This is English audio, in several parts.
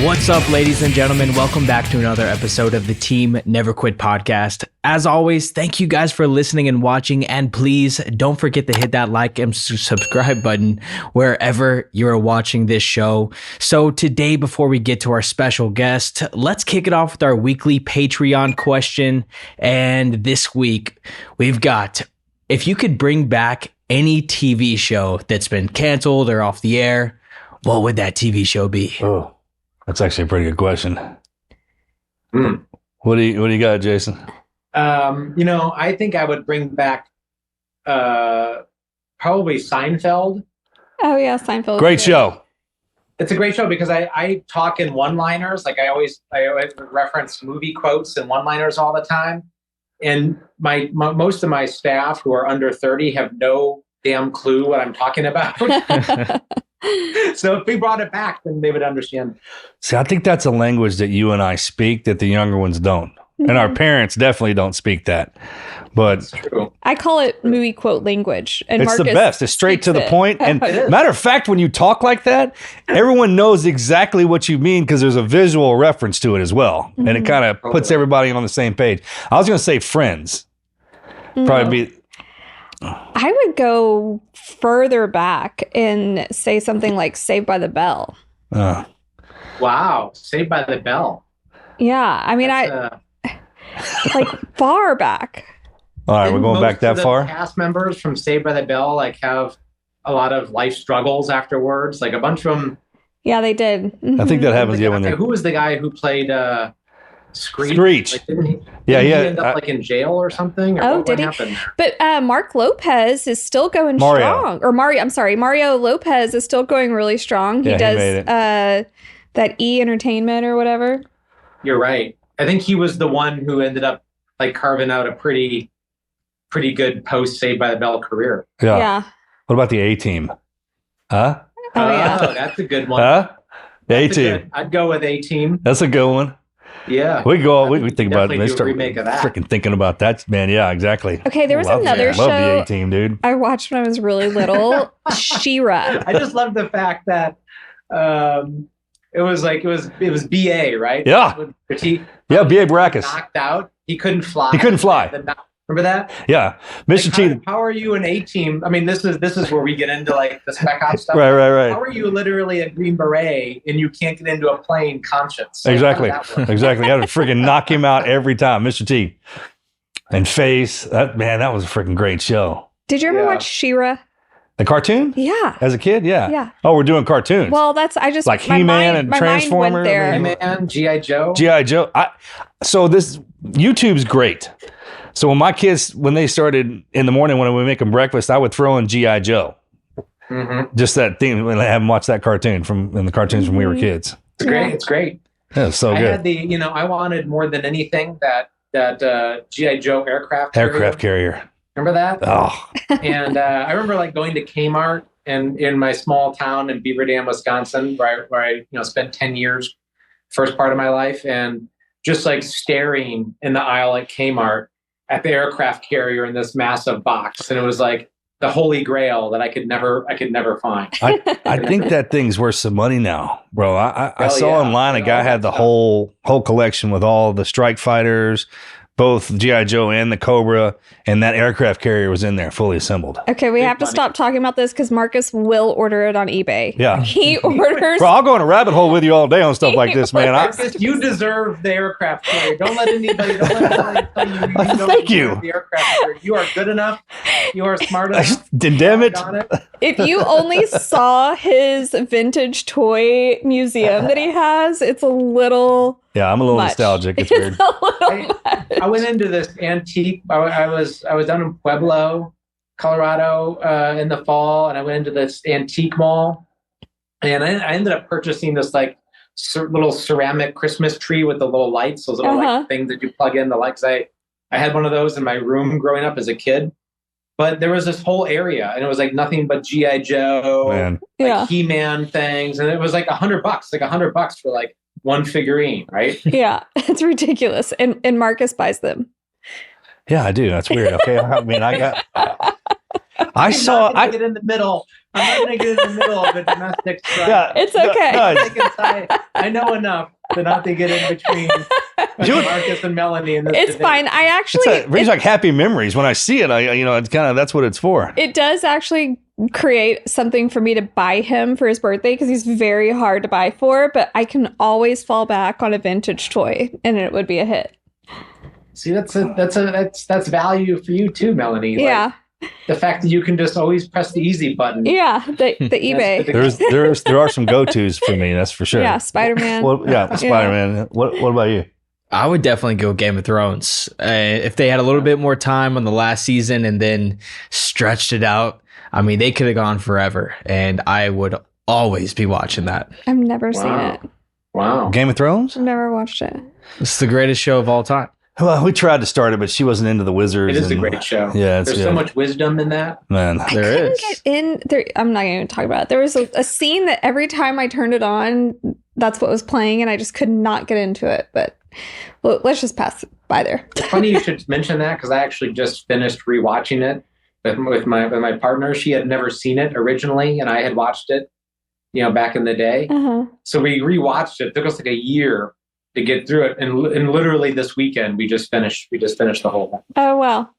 What's up, ladies and gentlemen? Welcome back to another episode of the Team Never Quit podcast. As always, thank you guys for listening and watching, and please don't forget to hit that like and subscribe button wherever you're watching this show. So today, before we get to our special guest, let's kick it off with our weekly Patreon question. And this week, we've got, if you could bring back any TV show that's been canceled or off the air, what would that TV show be? Oh. That's actually a pretty good question. What do you got, Jason? I think I would bring back probably Seinfeld. Oh yeah, Seinfeld. Great show. It's a great show because I talk in one-liners. Like I always reference movie quotes and one-liners all the time. And my most of my staff who are under 30 have no damn clue what I'm talking about. So if we brought it back, then they would understand. See, I think that's a language that you and I speak that the younger ones don't. Mm-hmm. And our parents definitely don't speak that. But that's true. I call it movie quote language. And it's Marcus the best. It's straight to the point. And matter of fact, when you talk like that, everyone knows exactly what you mean because there's a visual reference to it as well. Mm-hmm. And it kind of puts everybody on the same page. I was going to say Friends. Probably be... I would go further back and say something like Saved by the Bell. Wow, Saved by the Bell. Yeah, I mean, like far back. All right, we're going back that far. Cast members from Saved by the Bell have a lot of life struggles afterwards. Like a bunch of them. Yeah, they did. Mm-hmm. I think that happens. Who was the guy who played Screech? Like, didn't he end up in jail or something? Or did he? Happened? But Mark Lopez is still going strong. Or Mario Lopez is still going really strong. He does that E Entertainment or whatever. You're right. I think he was the one who ended up like carving out a pretty good post Saved by the Bell career. Yeah. What about the A-Team? Huh? Oh yeah, that's a good one. Huh? The A-Team. I'd go with A-Team. That's a good one. Yeah, we think about it. They start remake of that. Freaking thinking about that, man. Yeah, exactly. Okay, there was another show. Love the A-Team, dude. I watched when I was really little. She-Ra. I just love the fact that it was BA, right? Yeah. B.A. Baracus. Knocked out. He couldn't fly. Remember that? Yeah, Mr. T. How are you an A-Team? I mean, this is where we get into like the spec ops stuff. Right. How are you literally a Green Beret and you can't get into a plane conscious? Exactly. Exactly. I had to freaking knock him out every time, Mr. T. And Face. That was a freaking great show. Did you ever watch She-Ra? The cartoon? Yeah. As a kid? Yeah. Yeah. Oh, we're doing cartoons. Well, like He-Man and Transformers. He-Man, G.I. Joe. G.I. Joe. So this YouTube's great. So when my kids, when they started in the morning when we make them breakfast, I would throw in G.I. Joe. Mm-hmm. Just that thing when I have them watch that cartoon from the cartoons when we were kids. It's great. It's great. Yeah, it's so good. I had I wanted more than anything that G.I. Joe aircraft carrier. Remember that? Oh. And I remember like going to Kmart and in my small town in Beaver Dam, Wisconsin, where I spent 10 years, first part of my life, and just like staring in the aisle at Kmart at the aircraft carrier in this massive box, and it was like the holy grail that I could never find. I think that thing's worth some money now, bro. I saw online a guy had the whole collection with all the strike fighters, both G.I. Joe and the Cobra, and that aircraft carrier was in there, fully assembled. Okay, we have to stop talking about this because Marcus will order it on eBay. Yeah. He orders... Bro, I'll go in a rabbit hole with you all day on stuff like this, man. Marcus, you deserve the aircraft carrier. Don't let anybody tell you Thank you. The aircraft carrier. You are good enough. You are smart enough. Damn it. If you only saw his vintage toy museum that he has, it's a little... Yeah, I'm a little nostalgic. It's weird. I went into this antique. I was down in Pueblo, Colorado, in the fall, and I went into this antique mall, and I ended up purchasing this like little ceramic Christmas tree with the little lights, those little like things that you plug in the lights. I had one of those in my room growing up as a kid. But there was this whole area, and it was like nothing but G.I. Joe, He-Man things, and it was like $100 for like one figurine, right? Yeah, it's ridiculous. And Marcus buys them. Yeah, I do. That's weird. Okay, I mean, I I saw. I get in the middle. I'm not going to get in the middle of a domestic strike. Yeah, it's okay. I know enough to not to get in between Marcus and Melanie in this It's debate. fine. I actually it brings like happy memories when I see it. It's kind of that's what it's for. It does actually create something for me to buy him for his birthday because he's very hard to buy for. But I can always fall back on a vintage toy, and it would be a hit. See, that's value for you too, Melanie. Yeah. The fact that you can just always press the easy button. Yeah, the eBay. There are some go-tos for me, that's for sure. Yeah, Spider-Man. Spider-Man. Yeah. What about you? I would definitely go Game of Thrones. If they had a little bit more time on the last season and then stretched it out, I mean, they could have gone forever, and I would always be watching that. I've never seen it. Wow. Game of Thrones? I've never watched it. It's the greatest show of all time. Well, we tried to start it, but she wasn't into the wizards. It is a great show. Yeah, there's so much wisdom in that. Man, I couldn't get in there. I'm not going to talk about it. There was a scene that every time I turned it on, that's what was playing, and I just could not get into it. But let's just pass by there. It's funny you should mention that because I actually just finished rewatching it with my partner. She had never seen it originally, and I had watched it, back in the day. Uh-huh. So we rewatched it. It took us like a year to get through it, and literally this weekend we just finished the whole thing. Oh wow,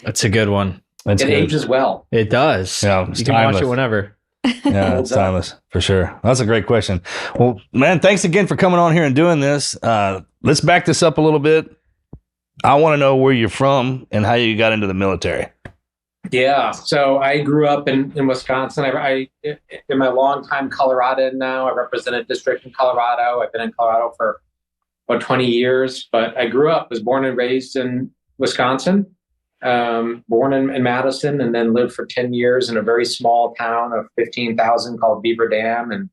that's a good one. It ages well. It does. Yeah, you can watch it whenever. Yeah, it's timeless for sure. That's a great question. Well, man, thanks again for coming on here and doing this. Let's back this up a little bit. I want to know where you're from and how you got into the military. Yeah, so I grew up in Wisconsin. I in my long time Coloradan now. I represent a district in Colorado. I've been in Colorado for about 20 years, but was born and raised in Wisconsin, born in Madison, and then lived for 10 years in a very small town of 15,000 called Beaver Dam. And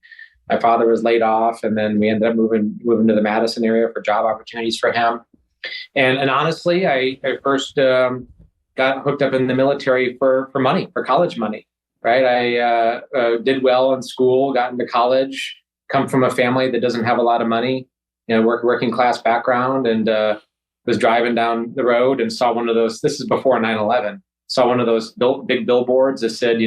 my father was laid off, and then we ended up moving to the Madison area for job opportunities for him. And honestly, I first got hooked up in the military for money, for college money, right? I did well in school, got into college, come from a family that doesn't have a lot of money, working class background, and was driving down the road and saw one of those. This is before 9/11. Saw one of those big billboards that said,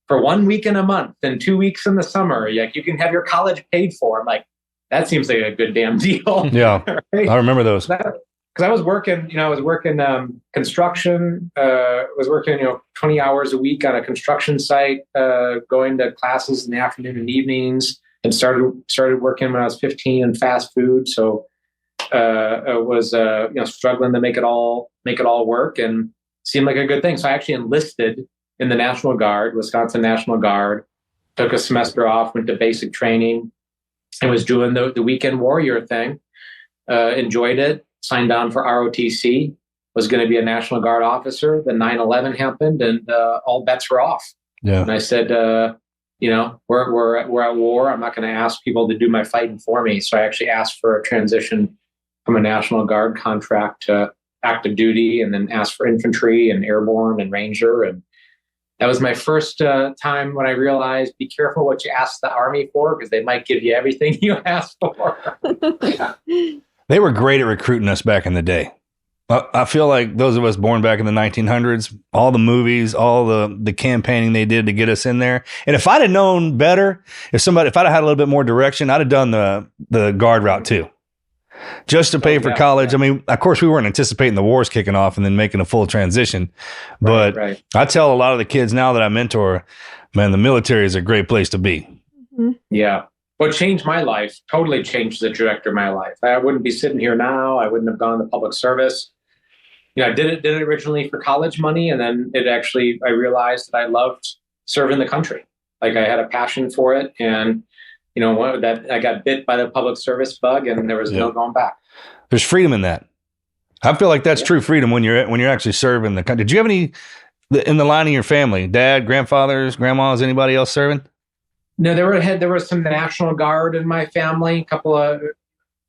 for 1 week in a month and 2 weeks in the summer, you can have your college paid for. I'm like, that seems like a good damn deal. Yeah, right? I remember those. Because I was working, construction. Was working, 20 hours a week on a construction site, going to classes in the afternoon and evenings. And started working when I was 15 in fast food. So I was struggling to make it all work, and seemed like a good thing. So I actually enlisted in the National Guard, Wisconsin National Guard. Took a semester off, went to basic training, and was doing the weekend warrior thing. Enjoyed it. Signed on for ROTC. Was going to be a National Guard officer. Then 9/11 happened, and all bets were off. Yeah. And I said, we're at war. I'm not going to ask people to do my fighting for me. So I actually asked for a transition from a National Guard contract to active duty, and then asked for infantry and airborne and Ranger. And that was my first time when I realized, be careful what you ask the Army for, because they might give you everything you ask for. They were great at recruiting us back in the day. I feel like those of us born back in the 1900s, all the movies, all the campaigning they did to get us in there. And if I'd have known better, if I'd have had a little bit more direction, I'd have done the Guard route too, just to pay for college. Yeah. I mean, of course, we weren't anticipating the wars kicking off and then making a full transition. But right. I tell a lot of the kids now that I mentor, man, the military is a great place to be. Mm-hmm. Yeah. What changed my life, totally changed the trajectory of my life. I wouldn't be sitting here now. I wouldn't have gone to public service. I did it originally for college money, and then I realized that I loved serving the country. Like, I had a passion for it, and that I got bit by the public service bug, and there was no going back. There's freedom in that. I feel like that's true freedom when you're actually serving the country. Did you have any in the line of your family? Dad, grandfathers, grandmas, anybody else serving? No, there was some National Guard in my family, a couple of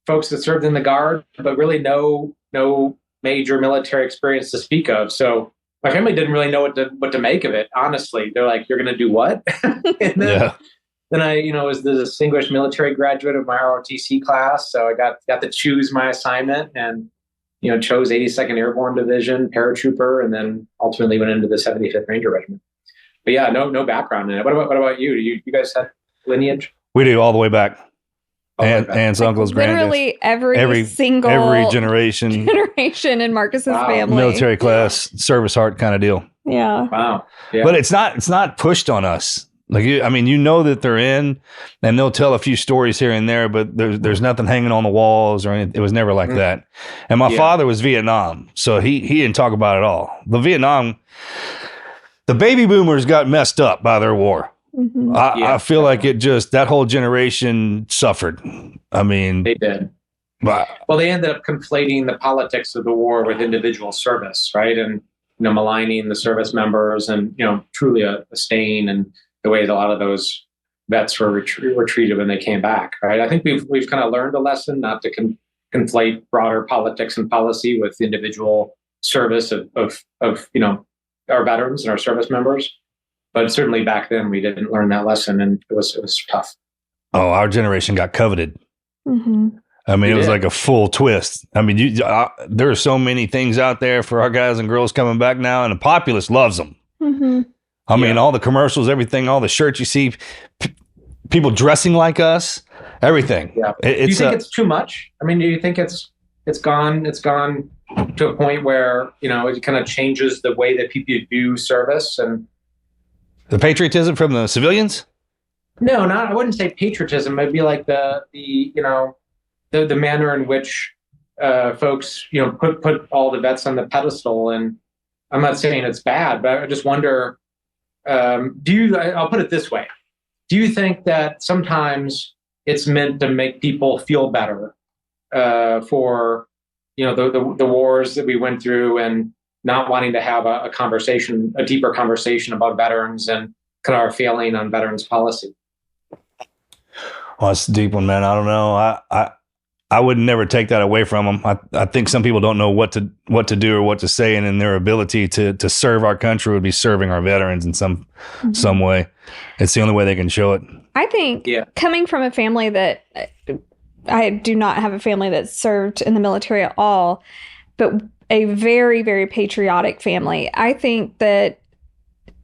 folks that served in the Guard, but really no major military experience to speak of. So my family didn't really know what to make of it. Honestly, they're like, "You're going to do what?" And then I, was the distinguished military graduate of my ROTC class, so I got to choose my assignment, and chose 82nd Airborne Division, paratrooper, and then ultimately went into the 75th Ranger Regiment. yeah, no background in it. What about you? You guys have lineage? We do all the way back. Oh, Aunts, uncles, literally granddads. every single every generation in Marcus's family. Military class, service heart kind of deal. Yeah. Wow. Yeah. But it's not pushed on us. Like, that they're in, and they'll tell a few stories here and there, but there's nothing hanging on the walls or anything. It was never like that. And my father was Vietnam, so he didn't talk about it all. The baby boomers got messed up by their war. Mm-hmm. I feel like that whole generation suffered. They did. Well, they ended up conflating the politics of the war with individual service, right? And, maligning the service members and, truly a stain and the way that a lot of those vets were treated when they came back, right? I think we've kind of learned a lesson not to conflate broader politics and policy with individual service of our veterans and our service members. But certainly back then we didn't learn that lesson, and it was tough. Oh, our generation got coveted. Mm-hmm. It was like a full twist. There are so many things out there for our guys and girls coming back now, and the populace loves them. Mm-hmm. All the commercials, everything, all the shirts you see, people dressing like us, everything. Yeah. Do you think it's too much? Do you think it's gone to a point where, it kind of changes the way that people view service and the patriotism from the civilians? No, I wouldn't say patriotism. It'd be like the manner in which folks, put all the vets on the pedestal. And I'm not saying it's bad, but I just wonder, I'll put it this way. Do you think that sometimes it's meant to make people feel better for, the wars that we went through and not wanting to have a deeper conversation about veterans and kind of our failing on veterans policy? Well, it's a deep one, man. I don't know. I would never take that away from them. I think some people don't know what to do or what to say, and in their ability to serve our country would be serving our veterans in some way. It's the only way they can show it. I think coming from a family that I do not have a family that served in the military at all, but a very, very patriotic family. I think that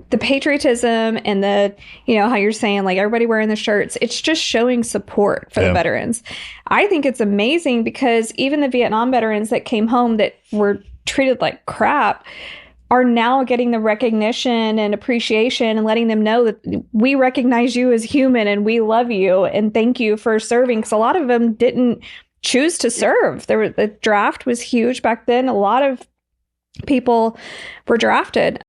the patriotism and the, how you're saying, like everybody wearing the shirts, it's just showing support for the veterans. I think it's amazing because even the Vietnam veterans that came home that were treated like crap are now getting the recognition and appreciation and letting them know that we recognize you as human and we love you and thank you for serving. Because a lot of them didn't choose to serve. The draft was huge back then. A lot of people were drafted.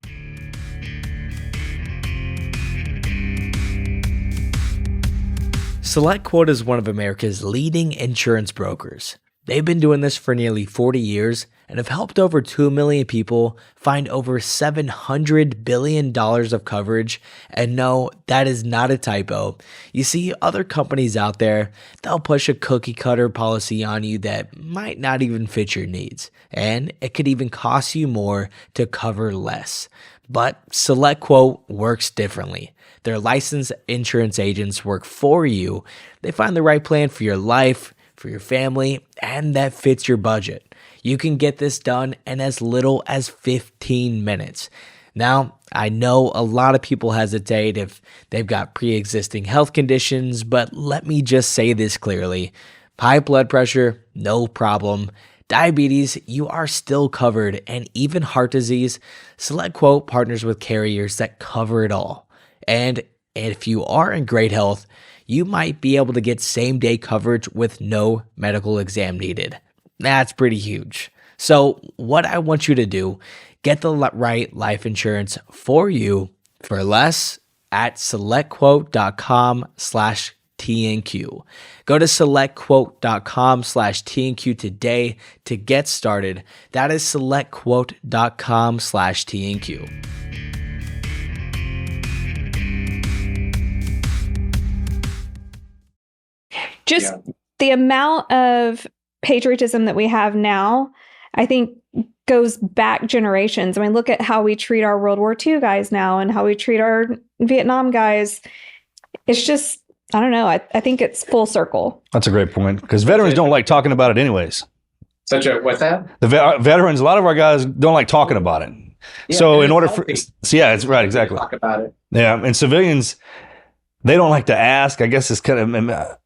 SelectQuote is one of America's leading insurance brokers. They've been doing this for nearly 40 years and have helped over 2 million people find over $700 billion of coverage. And no, that is not a typo. You see, other companies out there, they'll push a cookie cutter policy on you that might not even fit your needs. And it could even cost you more to cover less. But SelectQuote works differently. Their licensed insurance agents work for you. They find the right plan for your life, for your family, and that fits your budget. You can get this done in as little as 15 minutes. Now, I know a lot of people hesitate if they've got pre-existing health conditions, but let me just say this clearly. High blood pressure, no problem. Diabetes, you are still covered, and even heart disease, SelectQuote partners with carriers that cover it all. And if you are in great health, you might be able to get same-day coverage with no medical exam needed. That's pretty huge. So what I want you to do, get the right life insurance for you for less at selectquote.com/TNQ. Go to selectquote.com/TNQ today to get started. That is selectquote.com/TNQ. Just the amount of patriotism that we have now, I think goes back generations. I mean, look at how we treat our World War II guys now and how we treat our Vietnam guys. It's just, I don't know. I think it's full circle. That's a great point because veterans don't like talking about it anyways. What's that? The veterans, a lot of our guys don't like talking about it. Yeah, So and in it's order for, healthy. so yeah, it's right, exactly. Talk about it. Yeah, and civilians, they don't like to ask. I guess it's kind of.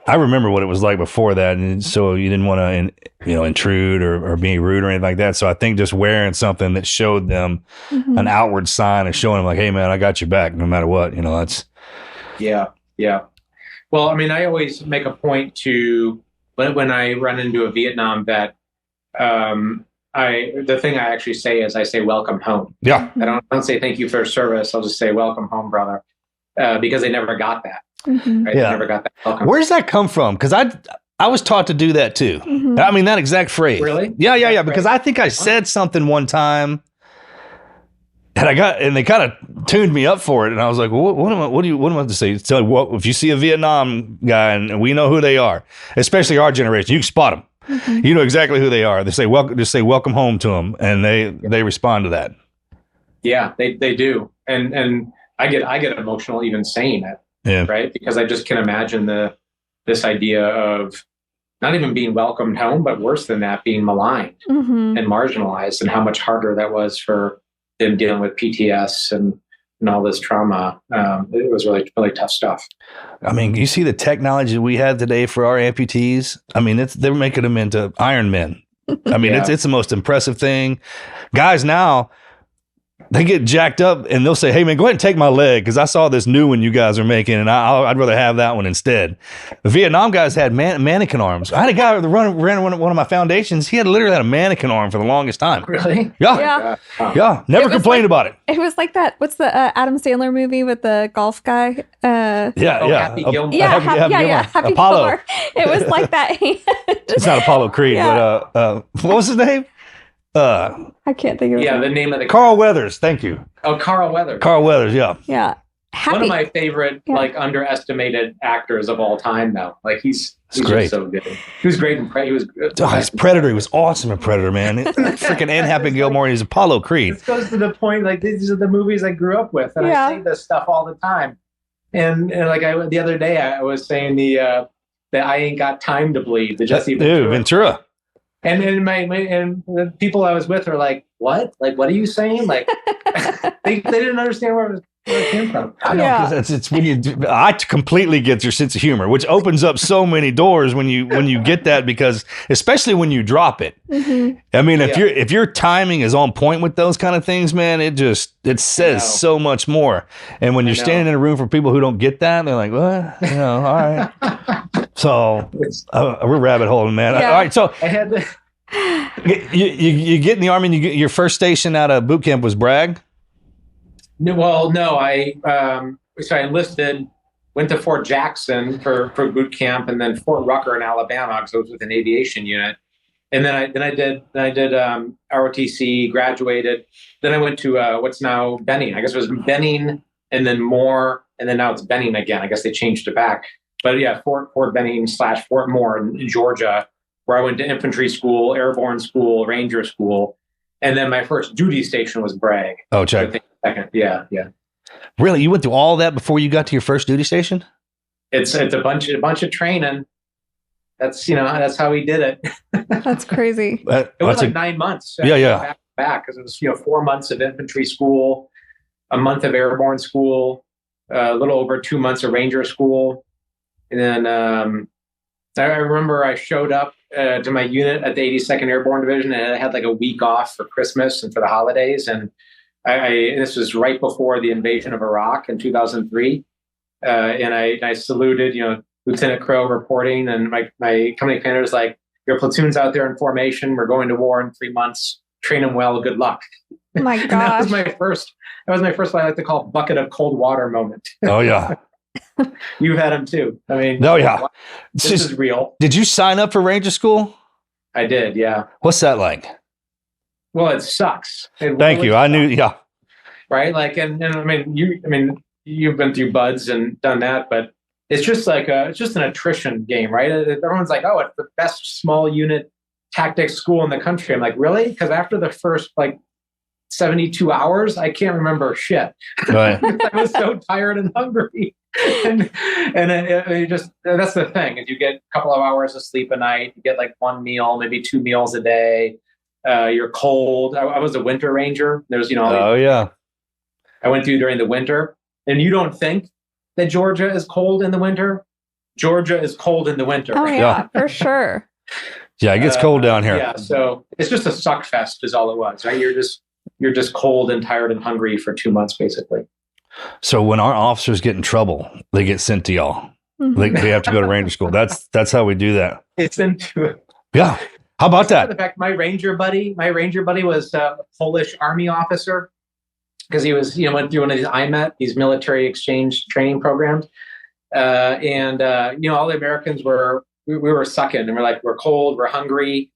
I remember what it was like before that, and so you didn't want to, intrude or be rude or anything like that. So I think just wearing something that showed them an outward sign of showing them, like, "Hey, man, I got your back, no matter what." That's. Yeah. Well, I mean, I always make a point to when I run into a Vietnam vet, the thing I actually say is I say welcome home. Yeah. I don't say thank you for service. I'll just say welcome home, brother, because they never got that. Right? Yeah. They never got that welcome. Where does that come from? Because I was taught to do that too. I mean, that exact phrase. Really? Yeah. Because I think I said something one time, and they kind of tuned me up for it, and I was like, well, what am I to say? So if you see a Vietnam guy, and we know who they are, especially our generation, you can spot them. You know exactly who they are. They say welcome. Just say welcome home to them, and they respond to that. Yeah, they do, and I get emotional even saying it. Yeah. Right, because I just can imagine this idea of not even being welcomed home, but worse than that, being maligned and marginalized, and how much harder that was for them dealing with PTS and all this trauma. It was really, really tough stuff. I mean, you see the technology we have today for our amputees. I mean, they're making them into Iron Men. I mean, it's the most impressive thing. Guys now, they get jacked up and they'll say, "Hey, man, go ahead and take my leg because I saw this new one you guys are making, and I'd rather have that one instead." The Vietnam guys had mannequin arms. I had a guy that ran one of my foundations. He had literally had a mannequin arm for the longest time. Really? Yeah. Never complained about it. It was like that. What's the Adam Sandler movie with the golf guy? Happy Gilmore. Happy Apollo. Gilmore. It was like that. It's not Apollo Creed, but what was his name? I can't think of it. Yeah, the name of the Carl Weathers. Thank you. Oh, Carl Weathers. Carl Weathers. Yeah. Yeah. One of my favorite, underestimated actors of all time, though. Like he's great. Just so good. He was great in Predator. He was good. His Predator. He was awesome in Predator, man. Freaking and Happy Gilmore. He's Apollo Creed. This goes to the point. Like these are the movies I grew up with, and I say this stuff all the time. And like the other day, I was saying the I Ain't Got Time to Bleed. The Jesse Ventura. And the people I was with are like, "What? Like, what are you saying?" Like, they didn't understand where it came from. I know, because it's when I completely get your sense of humor, which opens up so many doors when you get that, because especially when you drop it. I mean, if your timing is on point with those kind of things, man, it says so much more. And when you're standing in a room for people who don't get that, they're like, "What? All right." So we're rabbit holing, man. All right, so I had to. You get in the Army, and your first station out of boot camp was Bragg? No. I enlisted, went to Fort Jackson for boot camp, and then Fort Rucker in Alabama because I was with an aviation unit. And then I did ROTC, graduated. Then I went to what's now Benning. I guess it was Benning, and then Moore, and then now it's Benning again. I guess they changed it back. But yeah, Fort Benning / Fort Moore in Georgia, where I went to infantry school, airborne school, ranger school. And then my first duty station was Bragg. Oh, check. Second. Yeah. Really? You went through all that before you got to your first duty station? It's a bunch of training. That's how we did it. That's crazy. It was like 9 months. Back because it was 4 months of infantry school, a month of airborne school, a little over 2 months of ranger school. And then I remember I showed up to my unit at the 82nd Airborne Division, and I had like a week off for Christmas and for the holidays. And this was right before the invasion of Iraq in 2003. And I saluted, Lieutenant Crow reporting, and my company commander was like, "Your platoon's out there in formation. We're going to war in 3 months. Train them well. Good luck." Oh my gosh. That was my first, what I like to call bucket of cold water moment. Oh, yeah. You've had them too. I mean, this is real. Did you sign up for Ranger School? I did, yeah. What's that like? Well, it sucks. Thank you. I knew, yeah. Right, like, and I mean, you've been through buds and done that, but it's just like it's just an attrition game, right? Everyone's like, "Oh, it's the best small unit tactics school in the country." I'm like, really? Because after the first 72 hours, I can't remember shit. Right. I was so tired and hungry. and it just, that's the thing, is you get a couple of hours of sleep a night, you get like one meal, maybe 2 meals a day, You're cold. I was a winter ranger. There's, yeah. I went through during the winter, and you don't think that Georgia is cold in the winter. Georgia is cold in the winter. Oh yeah, for sure. Yeah, it gets cold down here. Yeah, so it's just a suck fest is all it was, right? You're just cold and tired and hungry for 2 months, basically. So when our officers get in trouble, they get sent to y'all. Mm-hmm. They have to go to Ranger school. That's how we do that. It's into it. Yeah. How about that? The fact my Ranger buddy was a Polish Army officer because he was, went through one of these IMET, these military exchange training programs. And all the Americans we were sucking, and we're like, we're cold, we're hungry.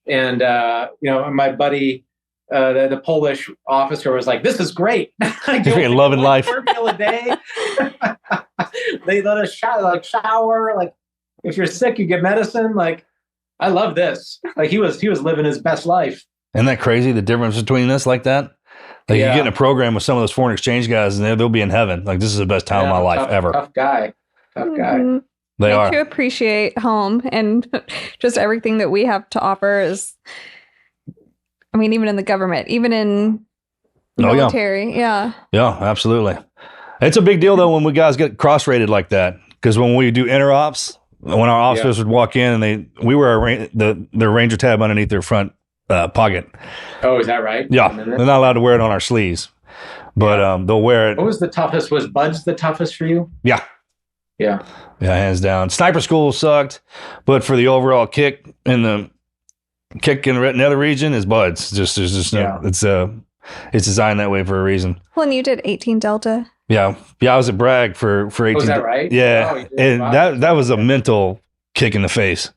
And, my buddy, the Polish officer was like, this is great. You're loving life. Meal a day. They let us shower. Like, if you're sick, you get medicine. Like, I love this. Like, he was living his best life. Isn't that crazy? The difference between us like that? Like, you get in a program with some of those foreign exchange guys, and they'll be in heaven. Like, this is the best time of my life ever. Tough guy. Mm-hmm. They are. To appreciate home and just everything that we have to offer is, I mean, even in the government, even in military. Yeah, absolutely. It's a big deal, though, when we guys get cross-rated like that. Because when we do interops, when our officers would walk in, and we wear their Ranger tab underneath their front pocket. Oh, is that right? Yeah. They're not allowed to wear it on our sleeves. But they'll wear it. What was the toughest? Was Buds the toughest for you? Yeah. Yeah, hands down. Sniper school sucked, but for the overall kick in the nether region is Buds. There's just no. It's designed that way for a reason. Well, and you did 18 Delta. Yeah. I was at Bragg for 18. Was that right? Yeah, and that was a mental kick in the face.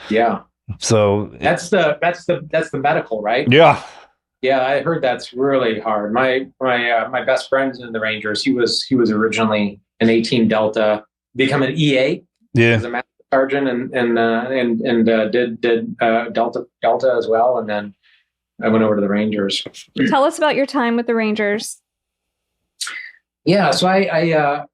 Yeah. So that's the medical, right? Yeah. Yeah, I heard that's really hard. My best friend's in the Rangers. He was originally an 18 Delta. Become an E8. Yeah, as a master sergeant, and did Delta as well, and then I went over to the Rangers. Tell us about your time with the Rangers. Yeah, so I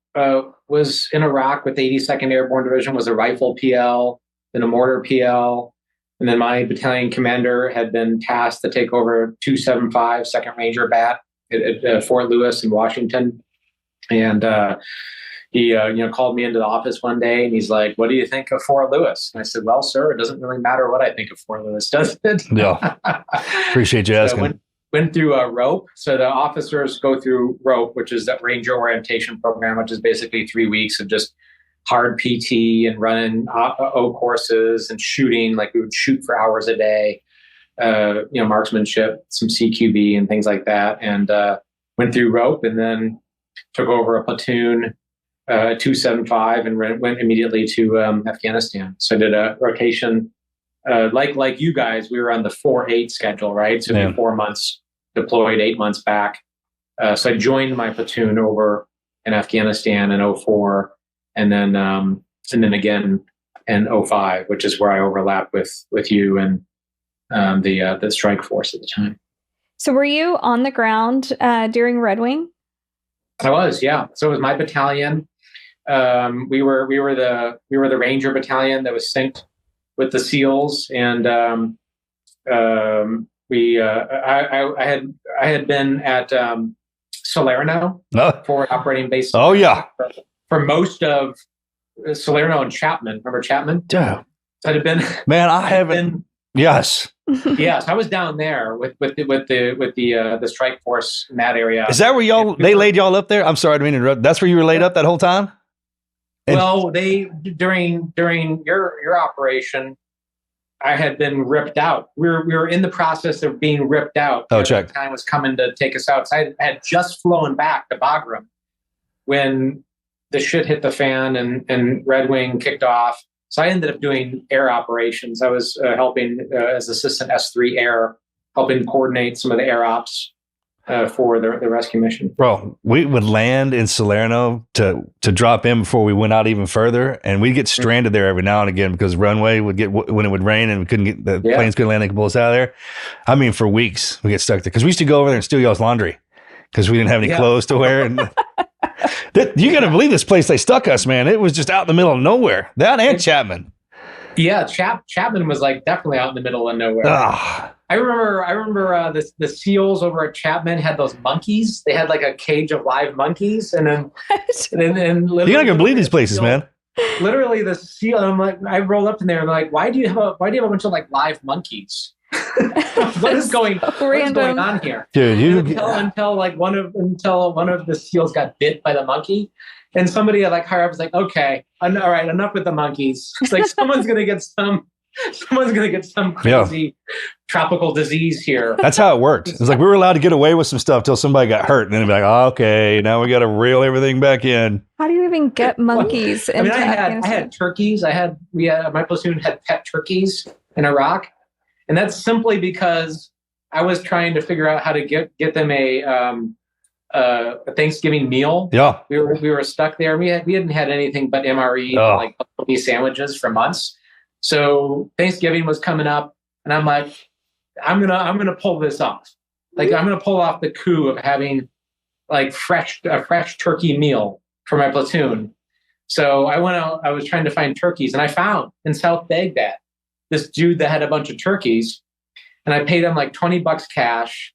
was in Iraq with the 82nd Airborne Division. Was a rifle PL, then a mortar PL, and then my battalion commander had been tasked to take over 275 2nd Ranger Bat at Fort Lewis in Washington, and he called me into the office one day, and he's like, "What do you think of Fort Lewis?" And I said, "Well, sir, it doesn't really matter what I think of Fort Lewis, does it?" Yeah. Appreciate you asking. Went through ROPE. So the officers go through ROPE, which is that Ranger Orientation Program, which is basically 3 weeks of just hard PT and running O courses and shooting. Like, we would shoot for hours a day, marksmanship, some CQB and things like that. And went through ROPE, and then took over a platoon, 275, and went immediately to Afghanistan. So I did a rotation, like you guys. We were on the 4-8 schedule, right? So 4 months deployed, 8 months back. So I joined my platoon over in Afghanistan in 04, and then again in 05, which is where I overlapped with you and the strike force at the time. So were you on the ground during Red Wing? I was, yeah. So it was my battalion. We were the Ranger battalion that was synced with the SEALs, and I had been at Salerno forward operating base. Oh yeah, for most of Salerno and Chapman. Remember Chapman? Yeah, that had been. Man, I haven't. Yes. Yes, I was down there with the strike force in that area. Is that where they laid y'all up there? I'm sorry, I didn't mean to interrupt. That's where you were laid up that whole time? Well, they during your operation, I had been ripped out. We were in the process of being ripped out. Oh, check. The time was coming to take us out. So I had just flown back to Bagram when the shit hit the fan and Red Wing kicked off. So I ended up doing air operations. I was helping as assistant S3 air, helping coordinate some of the air ops for the rescue mission. Bro, we would land in Salerno to drop in before we went out even further, and we'd get stranded there every now and again because runway would get when it would rain and we couldn't get the planes couldn't land. They could pull us out of there. I mean, for weeks we get stuck there because we used to go over there and steal y'all's laundry because we didn't have any clothes to wear. And you got to believe this place they stuck us, man. It was just out in the middle of nowhere. That and Chapman. Yeah, Chapman was like definitely out in the middle of nowhere. I remember the SEALs over at Chapman had those monkeys. They had like a cage of live monkeys, and then you're not gonna believe these places, man. Literally, the SEAL. I'm like, I rolled up in there and like, why do you have a bunch of like live monkeys? what is going on here, dude? Until one of the SEAls got bit by the monkey, and somebody like higher up was like, okay, all right, enough with the monkeys. It's like someone's gonna get some crazy tropical disease here. That's how it worked. It's like we were allowed to get away with some stuff till somebody got hurt, and then it'd be like, oh, okay, now we got to reel everything back in. How do you even get monkeys? I had turkeys. My platoon had pet turkeys in Iraq, and that's simply because I was trying to figure out how to get them a Thanksgiving meal. Yeah, we were stuck there. We hadn't had anything but MRE like sandwiches for months. So Thanksgiving was coming up, and I'm like, I'm gonna pull this off. Like I'm gonna pull off the coup of having like a fresh turkey meal for my platoon. So I went out. I was trying to find turkeys, and I found in South Baghdad this dude that had a bunch of turkeys, and I paid him like $20 cash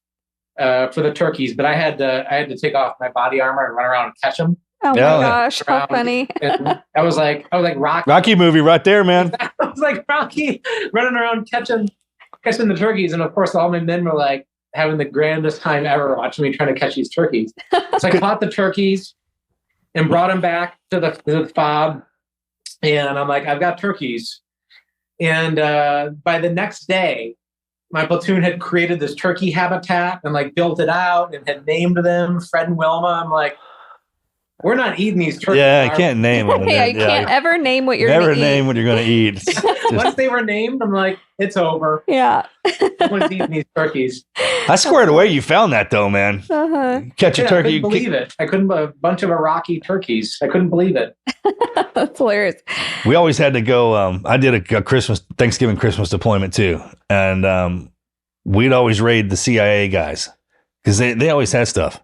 for the turkeys. But I had to take off my body armor and run around and catch them. Oh my gosh, how funny. I was like Rocky movie right there, man. I was like Rocky running around catching the turkeys. And of course, all my men were like having the grandest time ever watching me trying to catch these turkeys. So I caught the turkeys and brought them back to the fob. And I'm like, I've got turkeys. And by the next day, my platoon had created this turkey habitat and like built it out and had named them Fred and Wilma. I'm like, we're not eating these turkeys. Yeah, I can't name them. Yeah, you can't ever name what you're going to eat. Never name what you're going to eat. Once they were named, I'm like, it's over. Yeah. No one's eating these turkeys. I squared away. You found that though, man. Catch a turkey. I couldn't believe it. A bunch of Iraqi turkeys. I couldn't believe it. That's hilarious. We always had to go. I did a Thanksgiving Christmas deployment too, and we'd always raid the CIA guys because they always had stuff.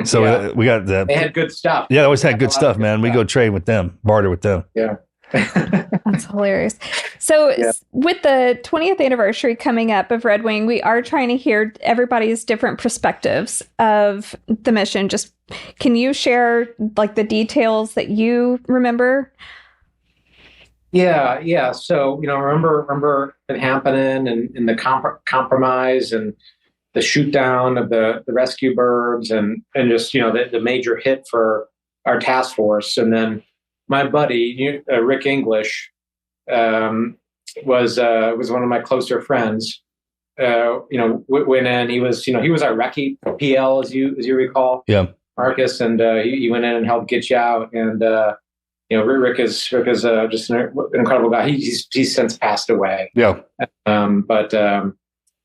So we got they had good stuff. Yeah, they always had good stuff, man. We go trade with them, barter with them. Yeah. That's hilarious. So with the 20th anniversary coming up of Red Wing, we are trying to hear everybody's different perspectives of the mission. Just can you share like the details that you remember? Yeah. So, remember it happening and the compromise and the shoot down of the rescue birds and just, the major hit for our task force. And then my buddy, Rick English, was one of my closer friends. Went in, he was our recce PL, as you recall. Yeah. Marcus. And he went in and helped get you out. And, Rick is just an incredible guy. He's since passed away. Yeah.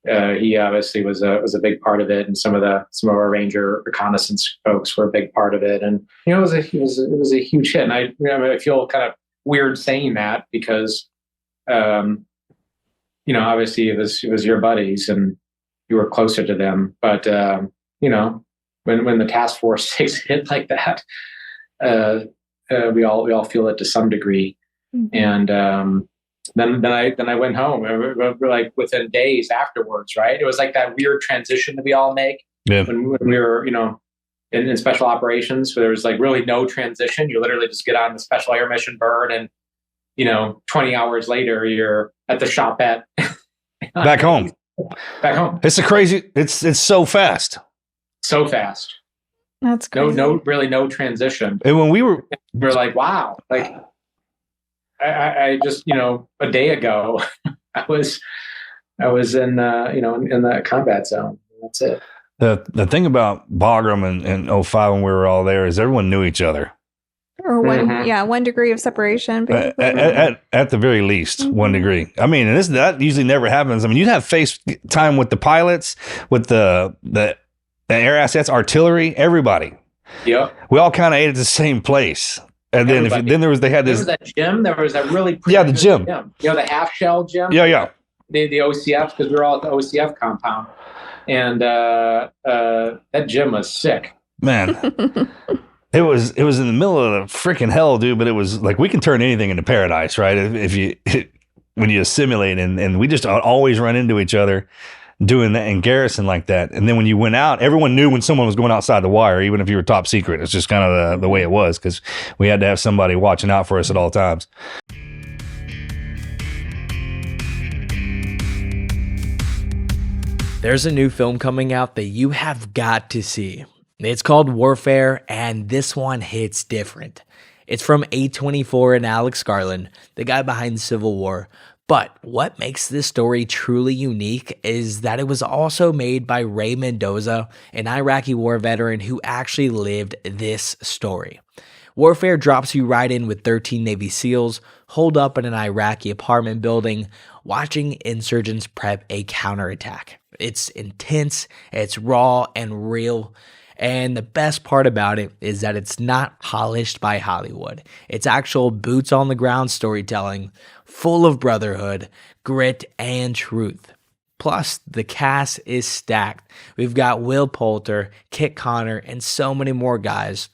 He obviously was a big part of it, and some of our Ranger reconnaissance folks were a big part of it, and it was a huge hit. And I feel kind of weird saying that because, obviously it was your buddies and you were closer to them, but when the task force takes a hit like that, we all feel it to some degree, and. Then I went home. We're like within days afterwards, right? It was like that weird transition that we all make when we were, in special operations, where there was like really no transition. You literally just get on the special air mission bird, and 20 hours later, you're at the shop at back home. Back home. It's so fast. So fast. That's crazy. No transition. And when we're like, wow, like. I just, a day ago, I was in the combat zone. That's it. The thing about Bagram and 05 when we were all there is everyone knew each other. Or one degree of separation, basically. At the very least, 1 degree. I mean, and that usually never happens. I mean, you'd have face time with the pilots, with the air assets, artillery, everybody. Yeah. We all kind of ate at the same place. And then there was that gym. There was that really the gym. The half shell gym. Yeah. The OCF, because we were all at the OCF compound, and that gym was sick. Man, it was in the middle of the freaking hell, dude. But it was like we can turn anything into paradise, right? If you when you assimilate, and we just always run into each other doing that in garrison like that. And then when you went out, everyone knew when someone was going outside the wire, even if you were top secret. It's just kind of the way it was, because we had to have somebody watching out for us at all times. There's a new film coming out that you have got to see. It's called Warfare, and this one hits different. It's from A24 and Alex Garland, the guy behind Civil War. But what makes this story truly unique is that it was also made by Ray Mendoza, an Iraqi war veteran who actually lived this story. Warfare drops you right in with 13 Navy SEALs holed up in an Iraqi apartment building, watching insurgents prep a counterattack. It's intense, it's raw and real, and the best part about it is that it's not polished by Hollywood. It's actual boots on the ground storytelling, full of brotherhood, grit, and truth. Plus, the cast is stacked. We've got Will Poulter, Kit Connor, and so many more guys.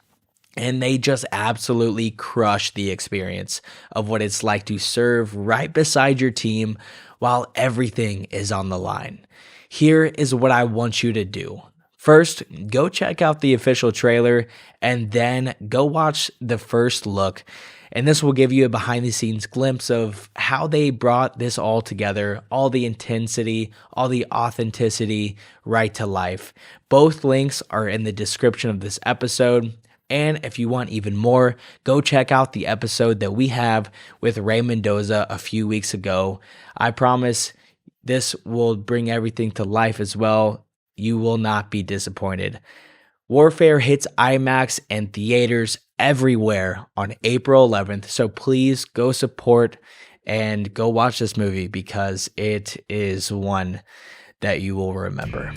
And they just absolutely crush the experience of what it's like to serve right beside your team while everything is on the line. Here is what I want you to do. First, go check out the official trailer and then go watch the first look. And this will give you a behind the scenes glimpse of how they brought this all together, all the intensity, all the authenticity right to life. Both links are in the description of this episode. And if you want even more, go check out the episode that we have with Ray Mendoza a few weeks ago. I promise this will bring everything to life as well. You will not be disappointed. Warfare hits IMAX and theaters everywhere on April 11th. So please go support and go watch this movie, because it is one that you will remember.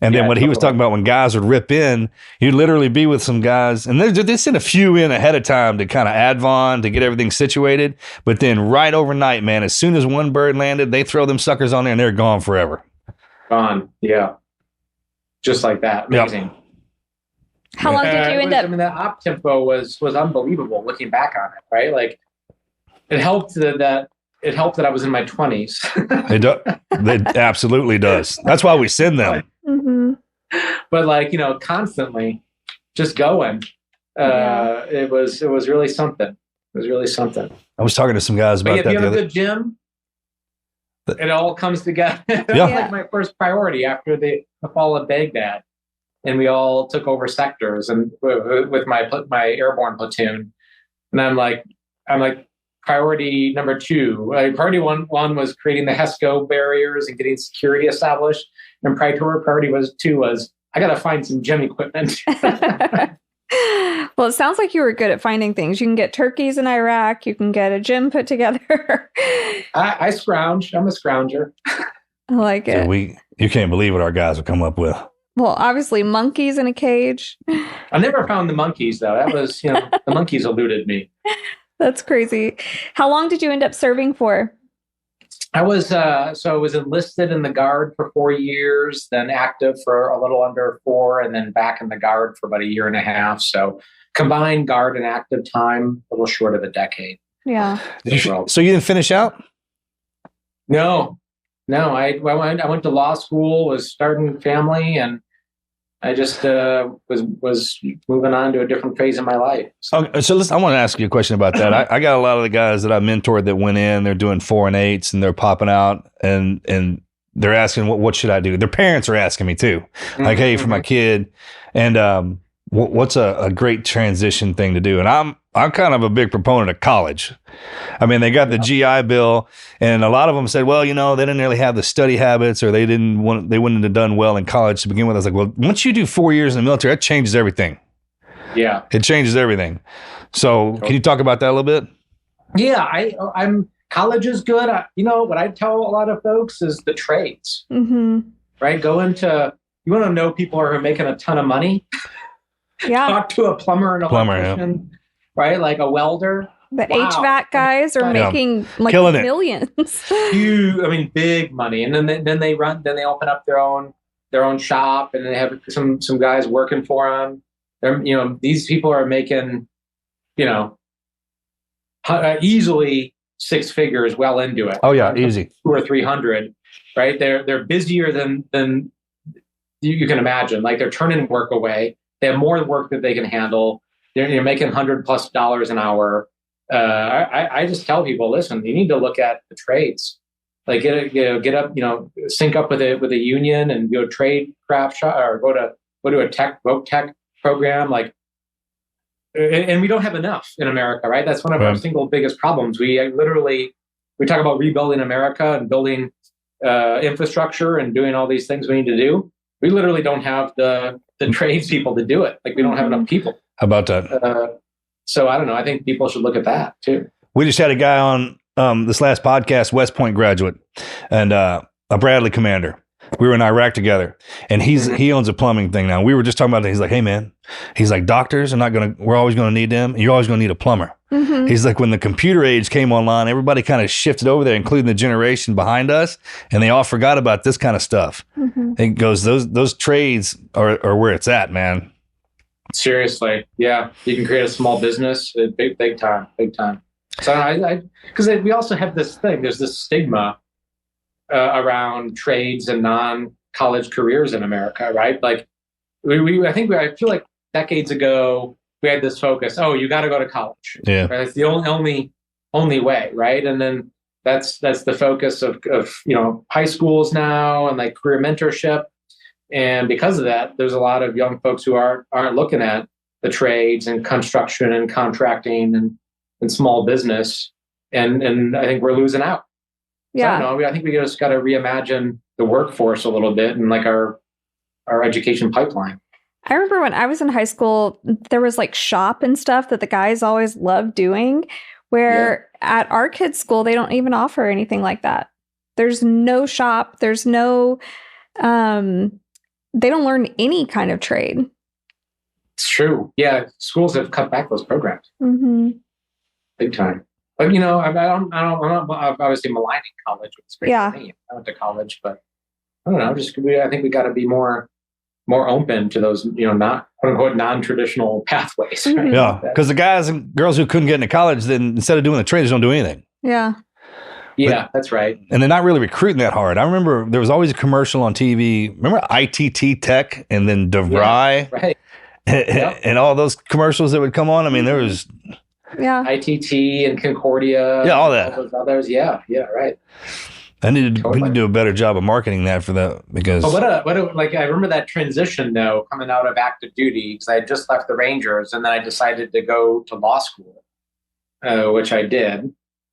And then what he was talking about, when guys would rip in, you'd literally be with some guys, and they sent a few in ahead of time to kind of advon, to get everything situated. But then right overnight, man, as soon as one bird landed, they throw them suckers on there and they're gone forever. Gone. Yeah. Just like that. Amazing. Yep. How long did you end up? I mean, the op tempo was unbelievable looking back on it, right? Like, it helped that I was in my 20s. It absolutely does. That's why we send them. Mm-hmm. But like, constantly just going. It was really something. It was really something. I was talking to some guys about that. If you have a good gym, it all comes together. That was like my first priority after the fall of Baghdad, and we all took over sectors and with my airborne platoon, and I'm like. Priority number 2. Priority one was creating the HESCO barriers and getting security established. And priority 2 was I got to find some gym equipment. Well, it sounds like you were good at finding things. You can get turkeys in Iraq. You can get a gym put together. I scrounge. I'm a scrounger. I like it. So you can't believe what our guys would come up with. Well, obviously monkeys in a cage. I never found the monkeys though. That was, the monkeys eluded me. That's crazy. How long did you end up serving for? I was enlisted in the Guard for 4 years, then active for a little under 4, and then back in the Guard for about a year and a half. So combined Guard and active time, a little short of a decade. Yeah. So you didn't finish out? No. I went to law school, was starting family, and I just was moving on to a different phase of my life. Okay, so listen, I want to ask you a question about that. I got a lot of the guys that I mentored that went in, they're doing 4 and 8s and they're popping out and they're asking, what should I do? Their parents are asking me too. Like, hey, for my kid. And what's a great transition thing to do? And I'm kind of a big proponent of college. I mean, they got the GI Bill, and a lot of them said, well, they didn't really have the study habits, or they wouldn't have done well in college to begin with. I was like, well, once you do 4 years in the military, that changes everything. Yeah. It changes everything. So can you talk about that a little bit? Yeah, I'm college is good. What I tell a lot of folks is the trades, right? You want to know people who are making a ton of money. Yeah. Talk to a plumber and electrician, right? Like a welder. The HVAC guys are making like killing millions. Big money. And then they open up their own their own shop, and they have some guys working for them. These people are making, easily 6 figures well into it. Oh yeah, easy. 200 or 300, right? They're busier than you can imagine. Like, they're turning work away. They have more work that they can handle. You're making $100+ an hour. I just tell people, listen, you need to look at the trades. Like, get up, sync up with a union and go trade craft shop, or go to a voc tech program. Like, and we don't have enough in America, right? That's one of our single biggest problems. We talk about rebuilding America and building infrastructure and doing all these things we need to do. We literally don't have the tradespeople to do it. Like, we don't have enough people. How about that? So I don't know. I think people should look at that too. We just had a guy on this last podcast, West Point graduate, and a Bradley commander. We were in Iraq together, and he owns a plumbing thing now. We were just talking about that. He's like, hey man, he's like, doctors are we're always going to need them. You're always going to need a plumber. Mm-hmm. He's like, when the computer age came online, everybody kind of shifted over there, including the generation behind us, and they all forgot about this kind of stuff. Mm-hmm. It goes, those trades are where it's at, man. Seriously. Yeah. You can create a small business, big time. So because we also have this thing, there's this stigma around trades and non-college careers in America, right? Like, I feel like decades ago we had this focus. Oh, you got to go to college. Yeah, right? That's the only way, right? And then that's the focus of high schools now, and like career mentorship. And because of that, there's a lot of young folks who aren't looking at the trades and construction and contracting and small business, and I think we're losing out. Yeah. I don't know. I think we just got to reimagine the workforce a little bit, and like our education pipeline. I remember when I was in high school, there was like shop and stuff that the guys always loved doing, where at our kids' school, they don't even offer anything like that. There's no shop. There's no, they don't learn any kind of trade. It's true. Yeah. Schools have cut back those programs. Mm-hmm. Big time. But, I'm not obviously maligning college. It's great for me. I went to college, but I don't know. I think we got to be more open to those, not quote unquote non-traditional pathways. Right? Mm-hmm. Yeah, because the guys and girls who couldn't get into college, then instead of doing the trades, don't do anything. Yeah. Yeah, that's right. And they're not really recruiting that hard. I remember there was always a commercial on TV. Remember ITT Tech and then DeVry? Yeah, right. And all those commercials that would come on. I mean, there was... Yeah. ITT and Concordia. Yeah, all that. All those others. Yeah, right. We need to do a better job of marketing that for that, because... But I remember that transition, though, coming out of active duty, because I had just left the Rangers, and then I decided to go to law school, which I did.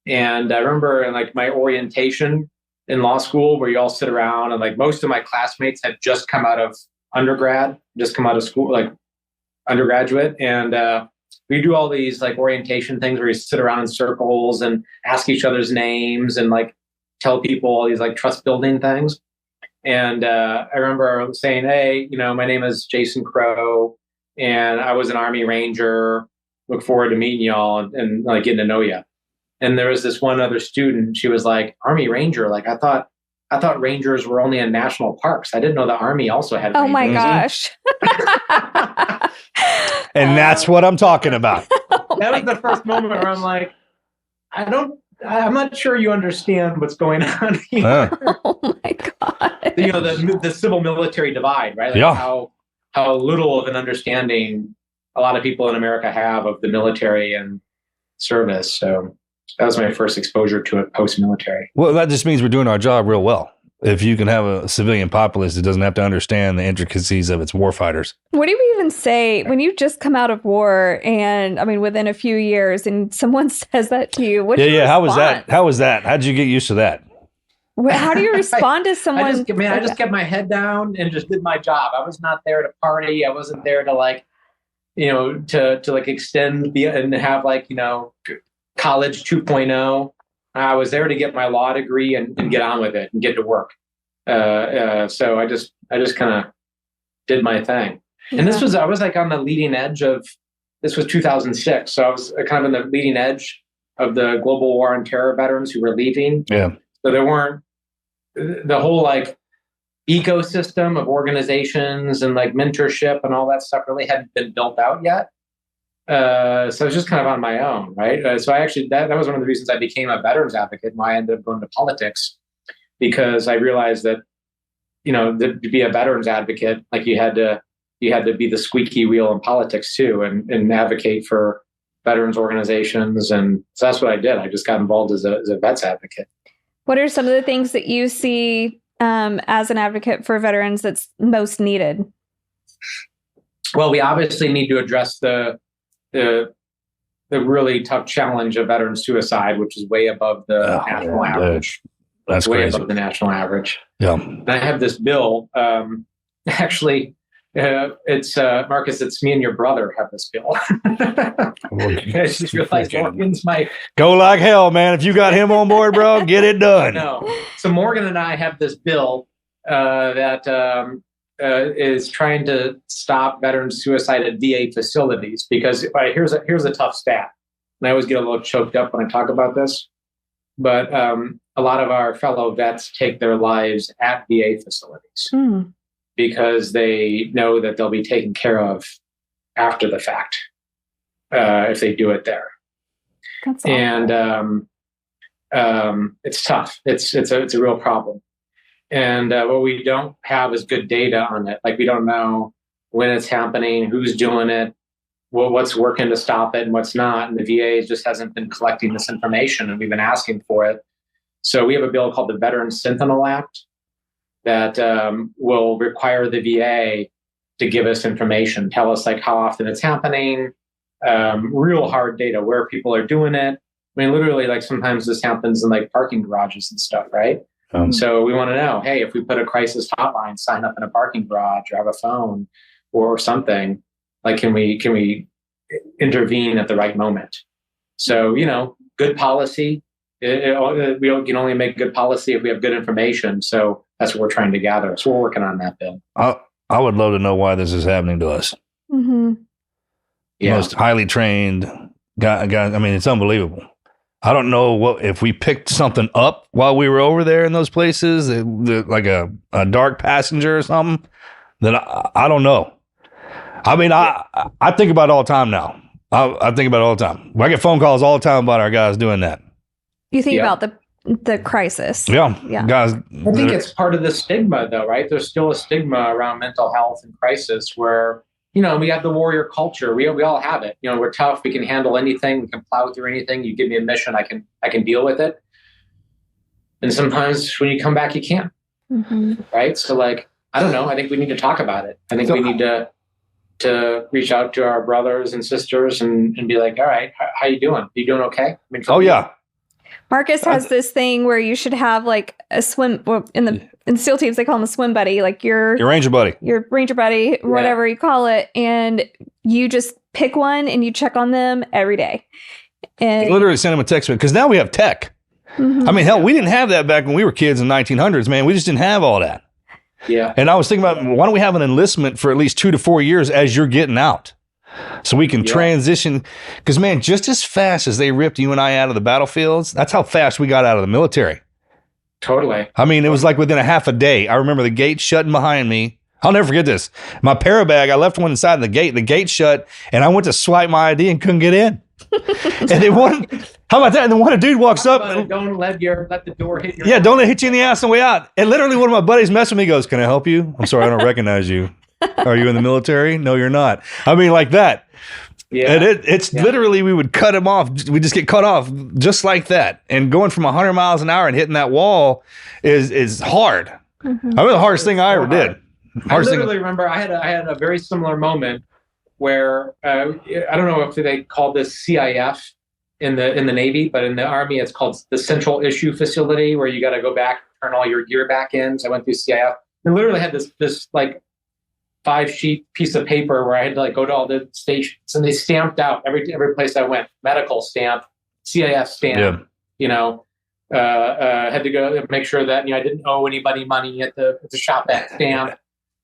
And I remember in like my orientation in law school, where you all sit around, and like most of my classmates had just come out of school, like undergraduate. And we do all these like orientation things where you sit around in circles and ask each other's names and like tell people all these like trust building things. And I remember saying, hey, my name is Jason Crow, and I was an Army Ranger. Look forward to meeting y'all and like getting to know you. And there was this one other student. She was like, Army Ranger. Like, I thought Rangers were only in national parks. I didn't know the Army also had. Oh my gosh. And that's what I'm talking about. That was the first moment where I'm like, I'm not sure you understand what's going on here. Oh my God. The civil military divide, right? Like how little of an understanding a lot of people in America have of the military and service. So that was my first exposure to it post-military. Well, that just means we're doing our job real well. If you can have a civilian populace that doesn't have to understand the intricacies of its warfighters. What do you even say when you just come out of war, and I mean within a few years, and someone says that to you? What's your response? How was that? How did you get used to that? How do you respond to someone? I just kept my head down and just did my job. I was not there to party. I wasn't there to like, to like extend and have like, college 2.0. I was there to get my law degree and get on with it and get to work. So I just kind of did my thing. Yeah. And I was like on the leading edge this was 2006. So I was kind of in the leading edge of the global war on terror veterans who were leaving. Yeah. So there weren't the whole like ecosystem of organizations and like mentorship and all that stuff really hadn't been built out yet. So I was just kind of on my own, right? So I actually, that was one of the reasons I became a veterans advocate and why I ended up going to politics, because I realized that, to be a veterans advocate, like you had to be the squeaky wheel in politics too, and advocate for veterans organizations. And so that's what I did. I just got involved as a vets advocate. What are some of the things that you see as an advocate for veterans that's most needed? Well, we obviously need to address the really tough challenge of veteran suicide, which is way above the national average. That's way crazy. above the national average. Yeah. And I have this bill. Actually, it's Marcus. It's me and your brother have this bill. I just realized Morgan's my go like hell, man. If you got him on board, bro, get it done. No. So Morgan and I have this bill that is trying to stop veteran suicide at VA facilities, because here's a tough stat, and I always get a little choked up when I talk about this, but a lot of our fellow vets take their lives at VA facilities because they know that they'll be taken care of after the fact if they do it there. That's awful. And it's tough. It's a real problem. And what we don't have is good data on it. Like, we don't know when it's happening, who's doing it, what's working to stop it and what's not. And the VA just hasn't been collecting this information, and we've been asking for it. So we have a bill called the Veteran Sentinel Act that will require the VA to give us information, tell us like how often it's happening, real hard data, where people are doing it. I mean, literally, like sometimes this happens in like parking garages and stuff, right? So we want to know, hey, if we put a crisis hotline sign up in a parking garage or have a phone or something, like, can we intervene at the right moment? So, good policy. We can only make good policy if we have good information. So that's what we're trying to gather. So we're working on that bill. I would love to know why this is happening to us. Mm-hmm. Yeah. Most highly trained guy. I mean, it's unbelievable. I don't know if we picked something up while we were over there in those places, like a dark passenger or something. Then I don't know. I mean, I think about it all the time now. I think about it all the time. I get phone calls all the time about our guys doing that. You think about the crisis. Yeah. Guys. I think it's part of the stigma, though, right? There's still a stigma around mental health and crisis where, we have the warrior culture. We all have it. We're tough. We can handle anything. We can plow through anything. You give me a mission, I can deal with it. And sometimes when you come back, you can't. Mm-hmm. Right? So, like, I don't know. I think we need to talk about it. I think we need to reach out to our brothers and sisters and be like, all right, how you doing? You doing okay? I mean, yeah. Marcus has this thing where you should have like a swim in SEAL teams. They call him a swim buddy, like your ranger buddy, whatever you call it. And you just pick one and you check on them every day. And literally send them a text, because now we have tech. Mm-hmm. I mean, hell, we didn't have that back when we were kids in the 1900s, man. We just didn't have all that. Yeah. And I was thinking about, why don't we have an enlistment for at least 2 to 4 years as you're getting out? So we can transition, because, man, just as fast as they ripped you and I out of the battlefields, that's how fast we got out of the military. Totally. I mean, it was like within a half a day. I remember the gate shutting behind me. I'll never forget this. My parabag, I left one inside the gate shut, and I went to swipe my ID and couldn't get in. And then how about that? And then one dude walks up. Don't let the door hit your. Yeah, don't let it hit you in the ass on the way out. And literally one of my buddies messed with me, goes, "Can I help you? I'm sorry, I don't recognize you. Are you in the military? No, you're not." I mean, like that. Yeah. And it's literally, we would cut him off. We just get cut off just like that. And going from 100 miles an hour and hitting that wall is hard. Mm-hmm. I mean, the hardest thing I ever did. I literally remember I had a very similar moment where I don't know if they call this CIF in the Navy, but in the Army it's called the Central Issue Facility, where you got to go back, turn all your gear back in. So I went through CIF and literally had this like 5-sheet piece of paper where I had to like go to all the stations, and they stamped out every place I went: medical stamp, CIF stamp. Had to go make sure that I didn't owe anybody money at the shop at stamp.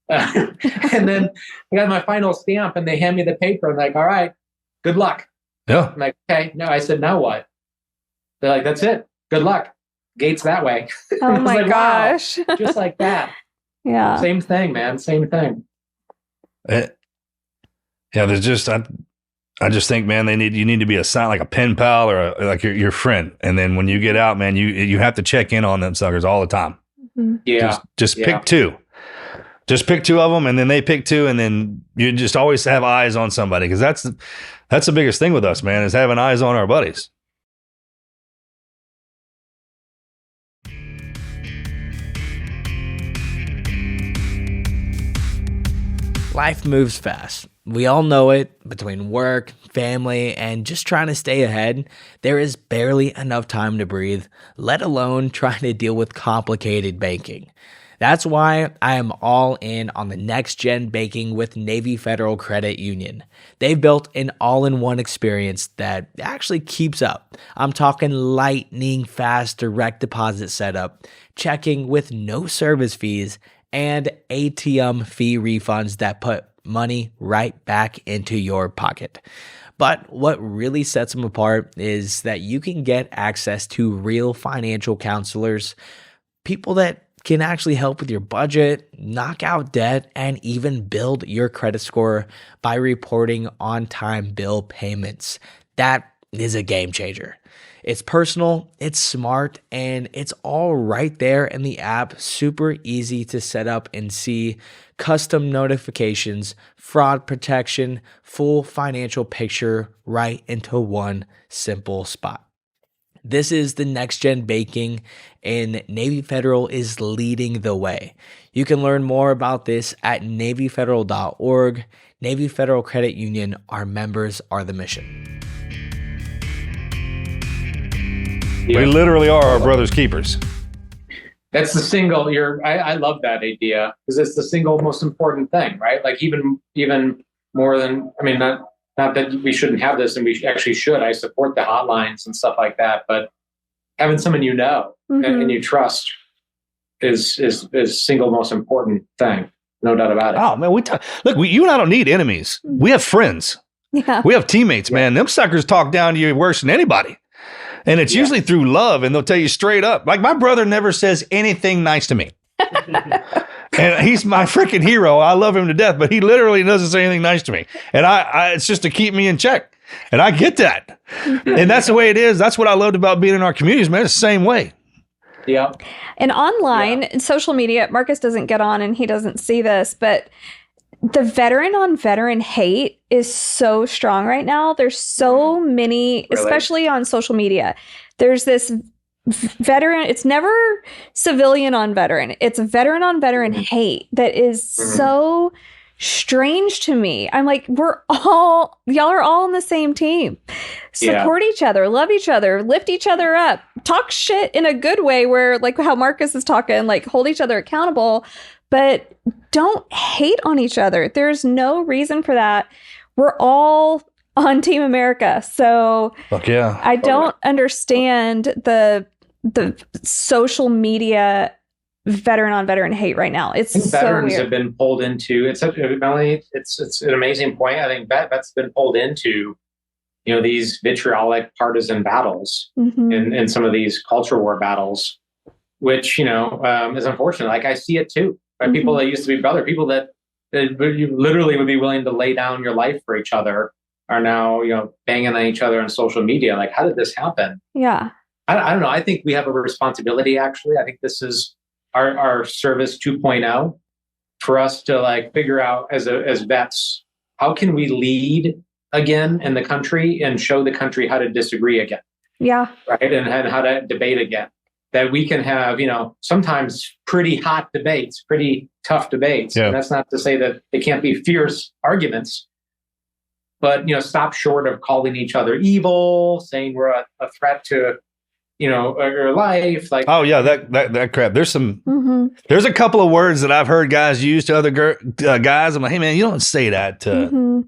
And then I got my final stamp, and they hand me the paper and like, all right, good luck. Yeah. I'm like, okay. No, I said, now what? They're like, that's it. Good luck. Gates that way. Oh my like, gosh. wow. Just like that. Yeah. Same thing, man. Same thing. Yeah, there's just I just think, man, you need to be assigned like a pen pal or like your friend, and then when you get out, man, you have to check in on them suckers all the time. Mm-hmm. Yeah, just pick two. Just pick two of them, and then they pick two, and then you just always have eyes on somebody, because that's the biggest thing with us, man, is having eyes on our buddies. Life moves fast. We all know it. Between work, family, and just trying to stay ahead, there is barely enough time to breathe, let alone trying to deal with complicated banking. That's why I am all in on the next gen banking with Navy Federal Credit Union. They've built an all-in-one experience that actually keeps up. I'm talking lightning fast direct deposit setup, checking with no service fees, and ATM fee refunds that put money right back into your pocket. But what really sets them apart is that you can get access to real financial counselors, people that can actually help with your budget, knock out debt, and even build your credit score by reporting on-time bill payments. That is a game changer. It's personal, it's smart, and it's all right there in the app. Super easy to set up and see. Custom notifications, fraud protection, full financial picture right into one simple spot. This is the next gen banking, and Navy Federal is leading the way. You can learn more about this at NavyFederal.org. Navy Federal Credit Union, our members are the mission. We literally are our brother's keepers. That's the single. I love that idea, because it's the single most important thing, right? Like even more than, I mean, not that we shouldn't have this, and we actually should. I support the hotlines and stuff like that, but having someone you know and you trust is single most important thing, no doubt about it. Oh man, you and I don't need enemies. We have friends. Yeah. We have teammates, man. Them suckers talk down to you worse than anybody. And it's usually through love, and they'll tell you straight up. Like, my brother never says anything nice to me. And he's my freaking hero. I love him to death, but he literally doesn't say anything nice to me. And I it's just to keep me in check. And I get that. And that's the way it is. That's what I loved about being in our communities, man. It's the same way. Yeah. And online, social media, Marcus doesn't get on and he doesn't see this, but the veteran on veteran hate is so strong right now. There's so many, especially on social media. There's this veteran, it's never civilian on veteran. It's veteran on veteran hate that is so strange to me. I'm like, y'all are all on the same team. Support each other, love each other, lift each other up, talk shit in a good way, where like how Marcus is talking, like hold each other accountable, but don't hate on each other. There's no reason for that. We're all on Team America. So fuck yeah. I don't understand the social media veteran on veteran hate right now. It's so veterans weird. Have been pulled into Melanie, it's an amazing point. I think vets been pulled into, these vitriolic partisan battles in some of these culture war battles, which, is unfortunate. Like, I see it too. Right? People that used to be brother, people that you literally would be willing to lay down your life for each other, are now, banging on each other on social media. Like, how did this happen? Yeah. I don't know. I think we have a responsibility, actually. I think this is our service 2.0 for us to like figure out as vets, how can we lead again in the country and show the country how to disagree again? Yeah. Right. And how to debate again. That we can have, sometimes pretty hot debates, pretty tough debates. Yeah. And that's not to say that they can't be fierce arguments, but, stop short of calling each other evil, saying we're a threat to, your life. Like, oh yeah, that crap. There's there's a couple of words that I've heard guys use to other guys. I'm like, hey man, you don't say that to,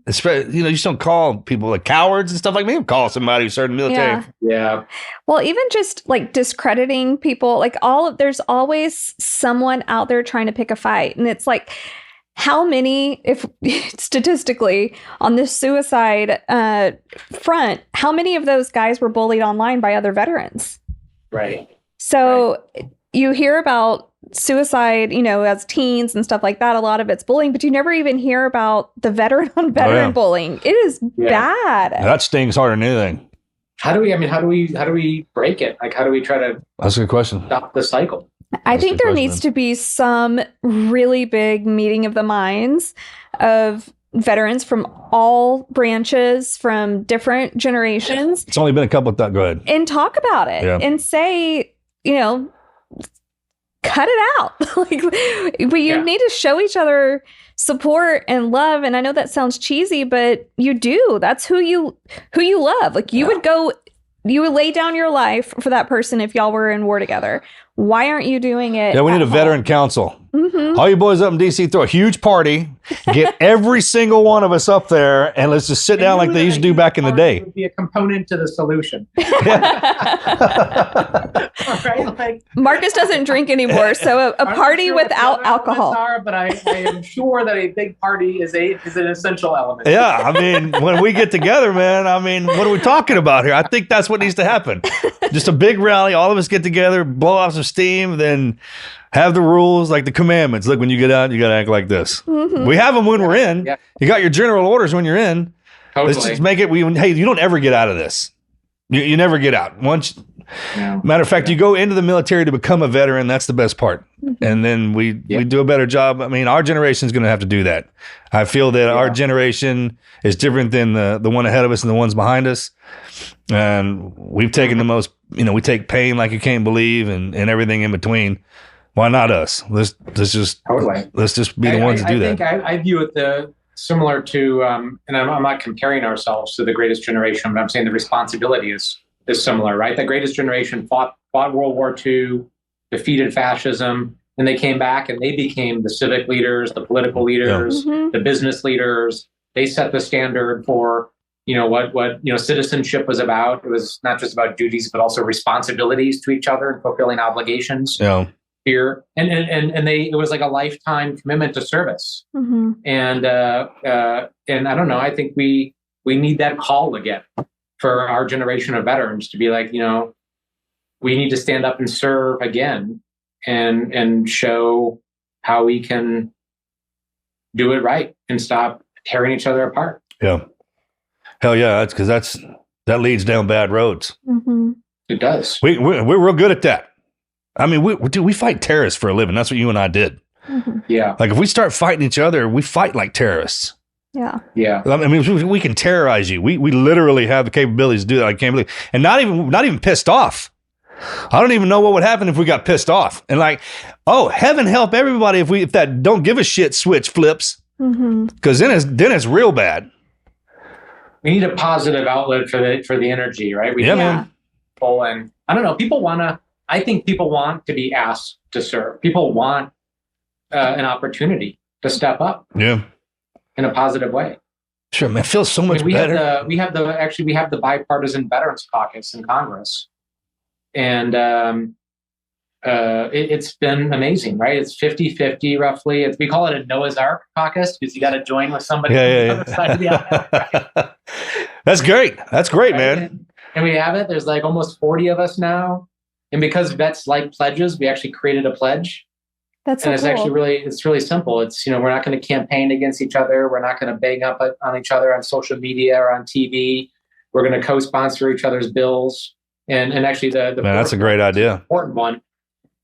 you just don't call people like cowards and stuff like me. Call somebody who's serving the military. Yeah. Well, even just like discrediting people, like there's always someone out there trying to pick a fight. And it's like, how many, if statistically on this suicide front, how many of those guys were bullied online by other veterans? Right. So you hear about suicide, as teens and stuff like that, a lot of it's bullying, but you never even hear about the veteran on veteran bullying. It is bad. That stings harder than anything. How do we break it? Like, how do we try to That's a good question. stop the cycle? I think there needs to be some really big meeting of the minds of veterans from all branches, from different generations. It's only been a couple of go ahead. And talk about it and say, cut it out. You need to show each other support and love. And I know that sounds cheesy, but you do. That's who you love. Like you would lay down your life for that person if y'all were in war together. Why aren't you doing it? Yeah, we need a veteran council. Mm-hmm. All you boys up in DC, throw a huge party, get every single one of us up there, and let's just sit down like they used to do back in the day. Would be a component to the solution. Right? Marcus doesn't drink anymore, so a party without alcohol. But I am sure that a big party is an essential element. Yeah, I mean, when we get together, man, what are we talking about here? I think that's what needs to happen. Just a big rally, all of us get together, blow off some steam, then have the rules like the commandments. Look, when you get out, you got to act like this. Mm-hmm. We have them when we're in. Yeah. You got your general orders when you're in. Totally. Let's just make it. Hey, you don't ever get out of this. You never get out. Matter of fact, you go into the military to become a veteran. That's the best part. Mm-hmm. And then we do a better job. I mean, our generation is going to have to do that. I feel that our generation is different than the one ahead of us and the ones behind us. And we've taken the most, we take pain like you can't believe and everything in between. Why not us? Let's just be the ones to do that. I view it similar to, and I'm not comparing ourselves to the greatest generation, but I'm saying the responsibility is similar, right? The greatest generation fought World War II, defeated fascism, and they came back and they became the civic leaders, the political leaders, the business leaders. They set the standard for what citizenship was about. It was not just about duties, but also responsibilities to each other and fulfilling obligations. Yeah. Here and it was like a lifetime commitment to service. Mm-hmm. And I don't know, I think we need that call again for our generation of veterans to be like, we need to stand up and serve again and show how we can do it right and stop tearing each other apart. Yeah. Hell yeah. That's because that leads down bad roads. Mm-hmm. It does. We're real good at that. I mean, we fight terrorists for a living. That's what you and I did. Mm-hmm. Yeah. Like if we start fighting each other, we fight like terrorists. Yeah. Yeah. I mean, we can terrorize you. We literally have the capabilities to do that. I can't believe, and not even pissed off. I don't even know what would happen if we got pissed off. And like, oh, heaven help everybody if that don't give a shit switch flips. Because then it's real bad. We need a positive outlet for the energy, right? Man. And I don't know. I think people want to be asked to serve. People want an opportunity to step up. Yeah. In a positive way. Sure, man. It feels so much better. We have the Bipartisan Veterans Caucus in Congress. And it's been amazing, right? It's 50-50 roughly. We call it a Noah's Ark caucus because you got to join with somebody on the other side of the aisle. Right? That's great. That's great, right? Man. And we have it. There's like almost 40 of us now. And because vets like pledges, we actually created a pledge. That's so and it's cool. actually really simple. It's, we're not going to campaign against each other. We're not going to bang up on each other on social media or on TV. We're going to co-sponsor each other's bills. And actually the man, that's a great idea. Important one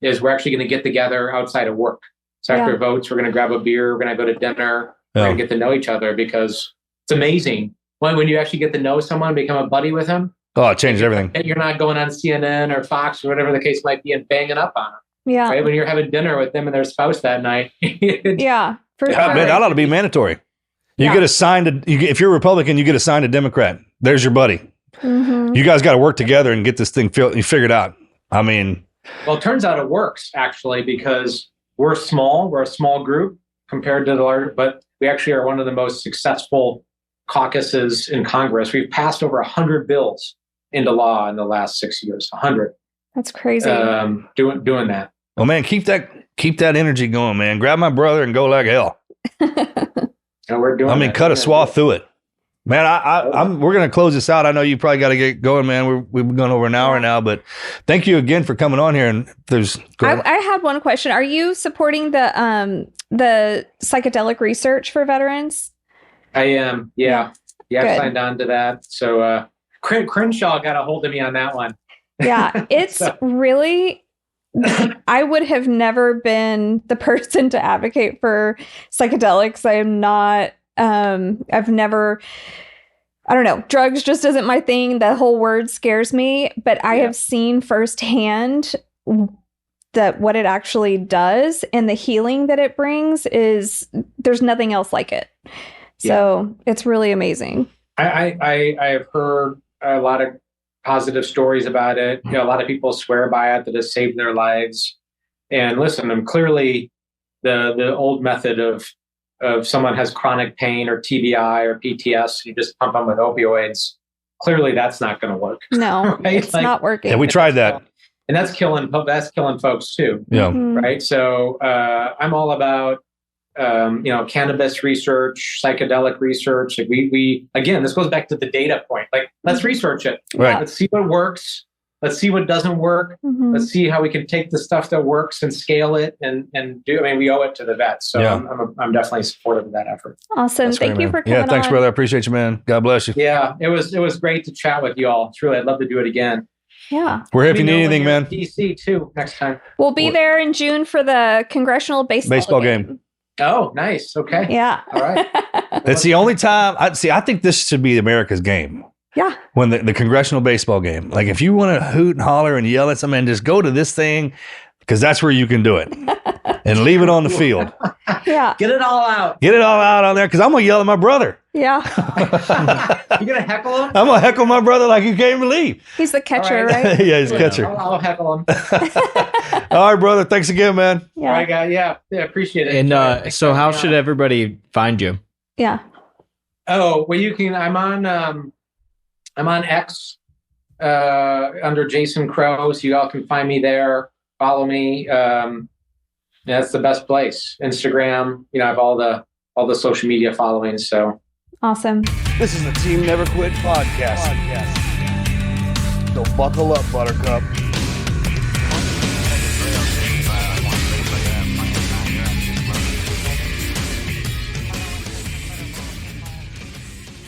is we're actually going to get together outside of work. So after votes, we're going to grab a beer. We're going to go to dinner. We're going to get to know each other because it's amazing when you actually get to know someone, become a buddy with them. Oh, it changes everything. You're not going on CNN or Fox or whatever the case might be and banging up on them. Yeah. Right? When you're having dinner with them and their spouse that night. Yeah. For sure. Man, that ought to be mandatory. You get assigned if you're a Republican, you get assigned a Democrat. There's your buddy. Mm-hmm. You guys got to work together and get this thing figured out. I mean. Well, it turns out it works actually because we're small. We're a small group compared to the large, but we actually are one of the most successful caucuses in Congress. We've passed over 100 bills into law in the last 6 years. 100. That's crazy. Doing that. Well, man, keep that energy going, man. Grab my brother and go like hell. And we're doing. cut a swath through it. Man, we're going to close this out. I know you probably got to get going, man. We've been going over an hour now, but thank you again for coming on here. And I had one question. Are you supporting the psychedelic research for veterans? I am. Yeah. I've signed on to that. So Crenshaw got a hold of me on that one. Yeah, it's really. I would have never been the person to advocate for psychedelics. I am not. I've never. I don't know. Drugs just isn't my thing. The whole word scares me. But I have seen firsthand that what it actually does and the healing that it brings is there's nothing else like it. So it's really amazing. I have heard a lot of positive stories about it. A lot of people swear by it, that has saved their lives. And listen, clearly the old method of someone has chronic pain or TBI or PTS, you just pump them with opioids. Clearly that's not going to work. No, right? It's not working. Yeah, we tried that. And that's killing folks too. Yeah. Mm-hmm. Right. So I'm all about cannabis research, psychedelic research. Like we again, this goes back to the data point. Like, let's research it. Right. Let's see what works. Let's see what doesn't work. Mm-hmm. Let's see how we can take the stuff that works and scale it and do. I mean, we owe it to the vets. So I'm definitely supportive of that effort. Awesome. Thank you for coming. Yeah, thanks, brother. I appreciate you, man. God bless you. Yeah, it was great to chat with you all. Truly, I'd love to do it again. Yeah. We're here if you need anything, man. DC too next time. We'll be there in June for the Congressional baseball game. Oh, nice. Okay. Yeah. All right. That's the only time I think this should be America's game. Yeah. When the Congressional baseball game. Like, if you want to hoot and holler and yell at somebody, just go to this thing, because that's where you can do it. And leave it on the field. Yeah. Get it all out. Get it all out on there, because I'm going to yell at my brother. Yeah. You going to heckle him? I'm going to heckle my brother like you can't believe. He's the catcher, right? Yeah, he's the catcher. I'll heckle him. All right, brother. Thanks again, man. Yeah. All right, guys. Yeah, appreciate it. And so how should everybody find you? Yeah. Oh, well, you can. I'm on X under Jason Crow, so you all can find me there. Follow me. That's the best place. Instagram. I have all the social media following. So awesome. This is the Team Never Quit podcast. So buckle up, Buttercup.